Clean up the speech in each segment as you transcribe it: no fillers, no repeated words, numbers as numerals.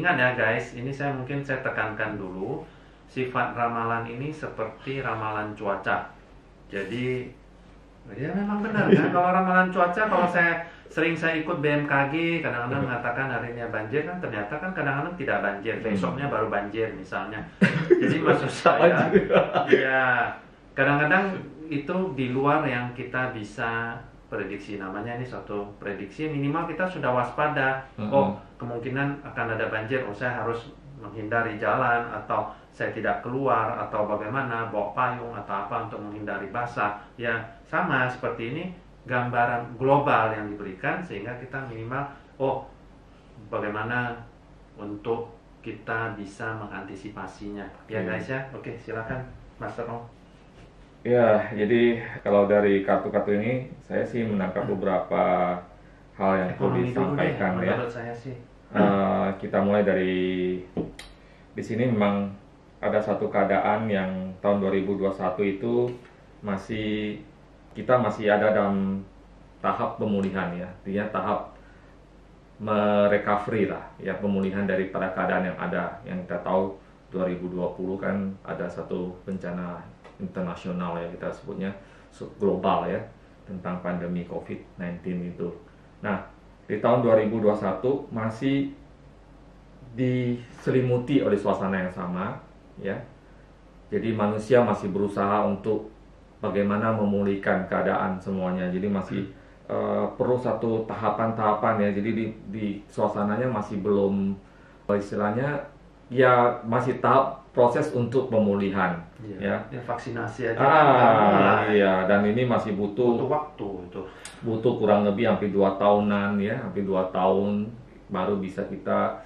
ingat ya guys, ini mungkin saya tekankan dulu, sifat ramalan ini seperti ramalan cuaca. Jadi ya memang benar kan, kalau ramalan cuaca, kalau saya ikut BMKG, kadang-kadang mengatakan hari ini banjir, kan ternyata kan kadang-kadang tidak banjir, besoknya baru banjir misalnya. Jadi maksud saya, ya kadang-kadang itu di luar yang kita bisa prediksi. Namanya ini suatu prediksi, minimal kita sudah waspada. Oh, kemungkinan akan ada banjir, oh saya harus menghindari jalan, atau saya tidak keluar, atau bagaimana, bawa payung atau apa untuk menghindari basah. Ya sama seperti ini, gambaran global yang diberikan, sehingga kita minimal, oh bagaimana untuk kita bisa mengantisipasinya. Ya guys ya, oke silakan Master Ong. Ya, jadi kalau dari kartu-kartu ini saya sih menangkap beberapa hal yang perlu disampaikan ya. Menurut saya sih. Kita mulai dari di sini memang ada satu keadaan yang tahun 2021 itu kita masih ada dalam tahap pemulihan ya, artinya tahap merecovery lah ya, pemulihan daripada keadaan yang ada. Yang kita tahu 2020 kan ada satu bencana internasional ya, kita sebutnya global ya, tentang pandemi COVID-19 itu. Nah, di tahun 2021 masih diselimuti oleh suasana yang sama ya. Jadi manusia masih berusaha untuk bagaimana memulihkan keadaan semuanya. Jadi masih perlu satu tahapan-tahapan ya. Jadi di suasananya masih belum, istilahnya ya masih tahap proses untuk pemulihan ya. Vaksinasi aja. Iya, dan ini masih butuh waktu itu. Butuh kurang lebih hampir 2 tahunan ya, hampir 2 tahun baru bisa kita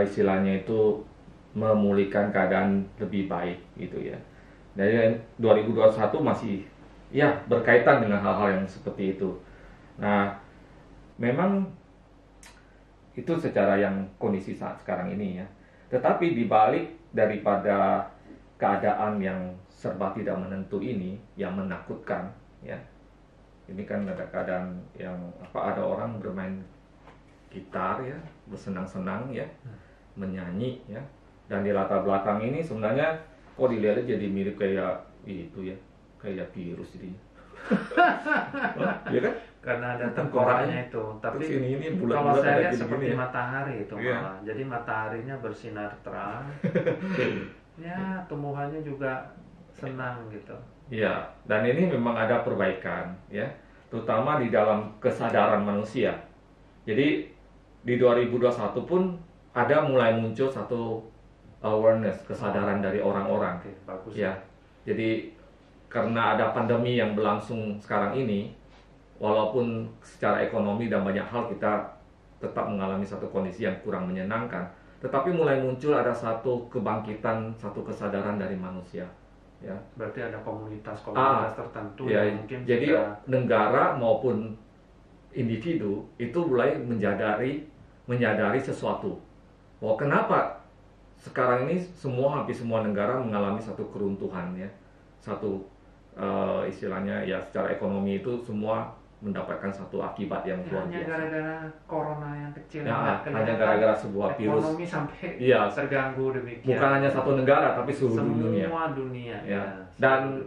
istilahnya itu memulihkan keadaan lebih baik gitu ya. Dari 2021 masih ya berkaitan dengan hal-hal yang seperti itu. Nah, memang itu secara yang kondisi saat sekarang ini ya. Tetapi dibalik daripada keadaan yang serba tidak menentu ini, yang menakutkan ya. Ini kan ada keadaan yang ada orang bermain gitar ya, bersenang-senang ya, menyanyi ya. Dan di latar belakang ini sebenarnya kok dilihat jadi mirip kayak itu ya, kayak virus ini. Ya kan? Karena ada tengkoraknya itu. Tapi ini kalau saya lihat seperti ya. Matahari itu malah. Jadi mataharinya bersinar terang. Ya, tumbuhannya juga senang gitu. Ya, dan ini memang ada perbaikan ya, terutama di dalam kesadaran manusia. Jadi di 2021 pun ada mulai muncul satu awareness, kesadaran dari orang-orang. Oke, bagus. Ya. Jadi karena ada pandemi yang berlangsung sekarang ini, walaupun secara ekonomi dan banyak hal kita tetap mengalami satu kondisi yang kurang menyenangkan, tetapi mulai muncul ada satu kebangkitan, satu kesadaran dari manusia. Ya. Berarti ada komunitas tertentu ya, yang mungkin jadi negara maupun individu itu mulai menyadari sesuatu. Bahwa kenapa sekarang ini hampir semua negara mengalami satu keruntuhan ya, satu istilahnya ya, secara ekonomi itu semua mendapatkan satu akibat yang luar biasa. Hanya gara-gara corona yang kecil. Ya, hanya gara-gara sebuah virus. Ekonomi sampai terganggu demikian. Bukan hanya satu negara, tapi seluruh dunia. Semua dunia. Ya. Dan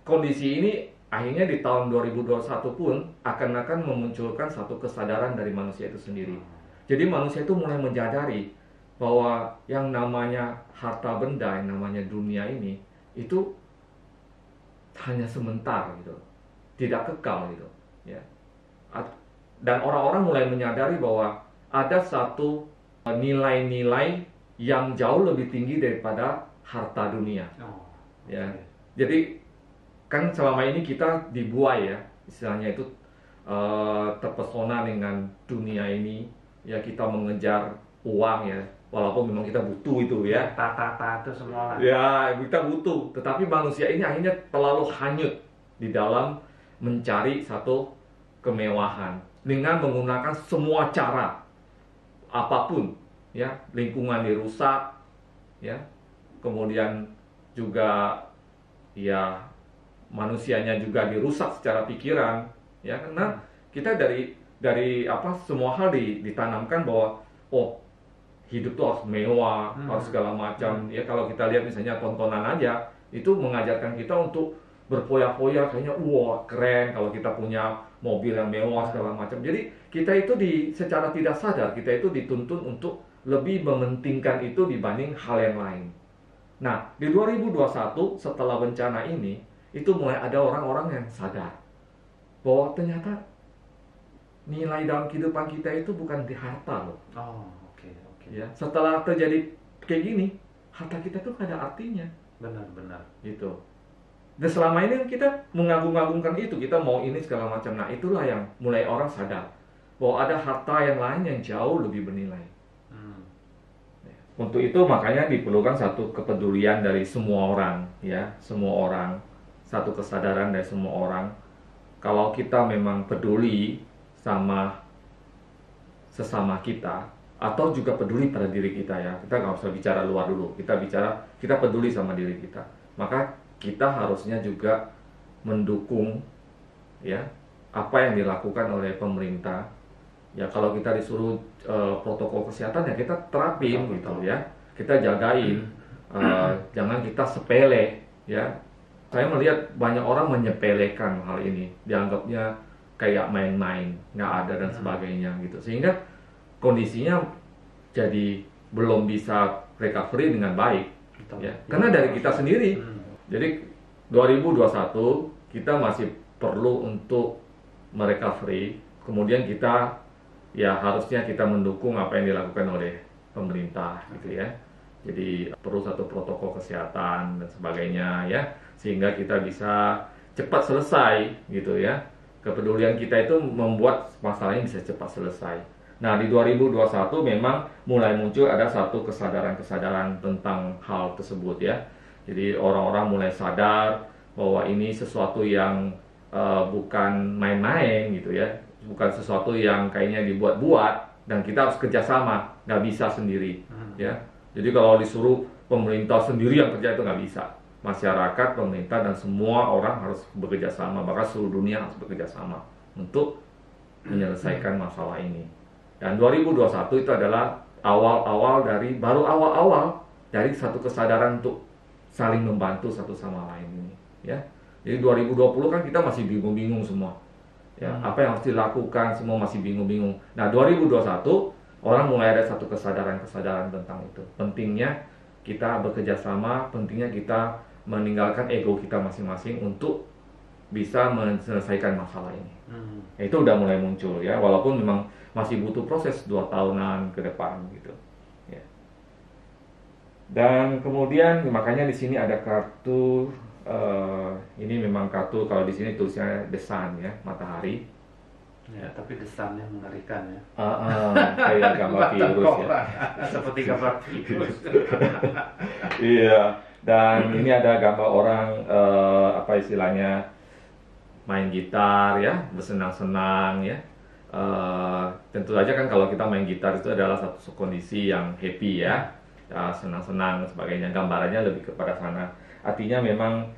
kondisi ini akhirnya di tahun 2021 pun akan memunculkan satu kesadaran dari manusia itu sendiri. Jadi manusia itu mulai menyadari bahwa yang namanya harta benda, yang namanya dunia ini, itu hanya sebentar gitu, tidak kekal gitu. Ya. Dan orang-orang mulai menyadari bahwa ada satu nilai-nilai yang jauh lebih tinggi daripada harta dunia. Ya. Jadi kan selama ini kita dibuai ya, istilahnya itu terpesona dengan dunia ini ya, kita mengejar uang ya, walaupun memang kita butuh itu ya, tata itu semua lah. Ya, kita butuh, tetapi manusia ini akhirnya terlalu hanyut di dalam mencari satu kemewahan dengan menggunakan semua cara apapun ya, lingkungan dirusak ya, kemudian juga ya manusianya juga dirusak secara pikiran ya, karena kita dari semua hal ditanamkan bahwa hidup tuh harus mewah, harus segala macam. Ya kalau kita lihat misalnya tontonan aja, itu mengajarkan kita untuk berfoya-foya, kayaknya wah keren kalau kita punya mobil yang mewah segala macam. Jadi kita itu secara tidak sadar kita itu dituntun untuk lebih mementingkan itu dibanding hal yang lain. Nah, di 2021 setelah bencana ini, itu mulai ada orang-orang yang sadar bahwa ternyata nilai dalam kehidupan kita itu bukan di harta loh. Oh, oke. Ya, setelah terjadi kayak gini, harta kita tuh gak ada artinya. Benar. Gitu. Dan selama ini kita mengagung-agungkan itu, kita mau ini segala macam. Nah, itulah yang mulai orang sadar bahwa ada harta yang lain yang jauh lebih bernilai. Untuk itu makanya diperlukan satu kepedulian dari semua orang, ya, semua orang, satu kesadaran dari semua orang. Kalau kita memang peduli sama sesama kita, atau juga peduli pada diri kita, ya, kita nggak usah bicara luar dulu, kita peduli sama diri kita, maka kita harusnya juga mendukung, ya, apa yang dilakukan oleh pemerintah. Ya kalau kita disuruh protokol kesehatan ya kita terapin gitu ya, kita jagain, jangan kita sepele ya. Saya melihat banyak orang menyepelekan hal ini, dianggapnya kayak main-main, nggak ada dan sebagainya gitu, sehingga kondisinya jadi belum bisa recovery dengan baik ya, karena dari kita sendiri. Jadi 2021 kita masih perlu untuk merecovery, kemudian kita ya harusnya kita mendukung apa yang dilakukan oleh pemerintah gitu ya. Jadi perlu satu protokol kesehatan dan sebagainya ya, sehingga kita bisa cepat selesai gitu ya. Kepedulian kita itu membuat masalahnya bisa cepat selesai. Nah di 2021 memang mulai muncul ada satu kesadaran-kesadaran tentang hal tersebut ya. Jadi orang-orang mulai sadar bahwa ini sesuatu yang bukan main-main gitu ya, bukan sesuatu yang kayaknya dibuat-buat, dan kita harus kerjasama, nggak bisa sendiri ya. Jadi kalau disuruh pemerintah sendiri yang kerja itu nggak bisa, masyarakat, pemerintah, dan semua orang harus bekerja sama, bahkan seluruh dunia harus bekerja sama untuk menyelesaikan masalah ini. Dan 2021 itu adalah awal-awal dari satu kesadaran untuk saling membantu satu sama lain ini ya. Jadi 2020 kan kita masih bingung-bingung semua ya, apa yang harus dilakukan semua masih bingung-bingung. Nah 2021 orang mulai ada satu kesadaran tentang itu, pentingnya kita bekerja sama, pentingnya kita meninggalkan ego kita masing-masing untuk bisa menyelesaikan masalah ini. Itu udah mulai muncul ya, walaupun memang masih butuh proses 2 tahunan ke depan gitu ya. Dan kemudian makanya di sini ada kartu, ini memang kartu, kalau di sini tulisnya The Sun ya, matahari. Ya, tapi desainnya mengerikan ya. Kayak gambar virus ya. Seperti gambar virus. Iya, dan ini ada gambar orang apa istilahnya main gitar ya, bersenang-senang ya. Tentu saja kan kalau kita main gitar itu adalah satu kondisi yang happy ya, senang-senang dan sebagainya. Gambarannya lebih kepada sana. Artinya memang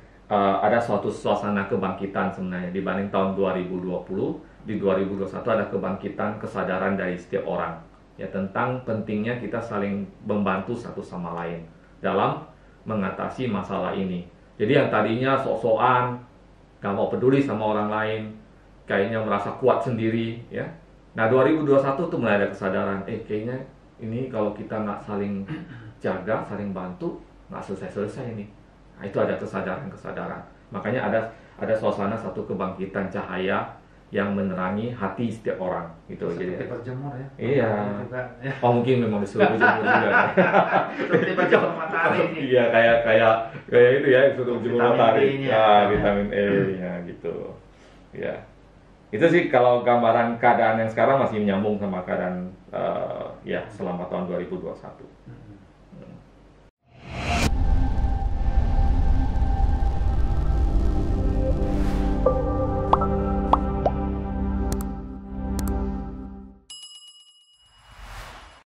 ada suatu suasana kebangkitan sebenarnya dibanding tahun 2020. Di 2021 ada kebangkitan kesadaran dari setiap orang ya tentang pentingnya kita saling membantu satu sama lain dalam mengatasi masalah ini. Jadi yang tadinya sok-sokan, gak mau peduli sama orang lain, kayaknya merasa kuat sendiri ya. Nah 2021 tuh mulai ada kesadaran, kayaknya ini kalau kita nggak saling jaga, saling bantu, nggak selesai-selesai ini. Nah, itu ada kesadaran. Makanya ada suasana satu kebangkitan cahaya yang menerangi hati setiap orang gitu. Seperti jadi berjemur ya. Iya. Juga, ya. Oh mungkin memang disuruh berjemur juga. Seperti berjemur matahari ini. Iya kayak itu ya, disuruh berjemur matahari. Vitamin E ya gitu. Ya. Itu sih kalau gambaran keadaan yang sekarang masih menyambung sama keadaan ya selama tahun 2021.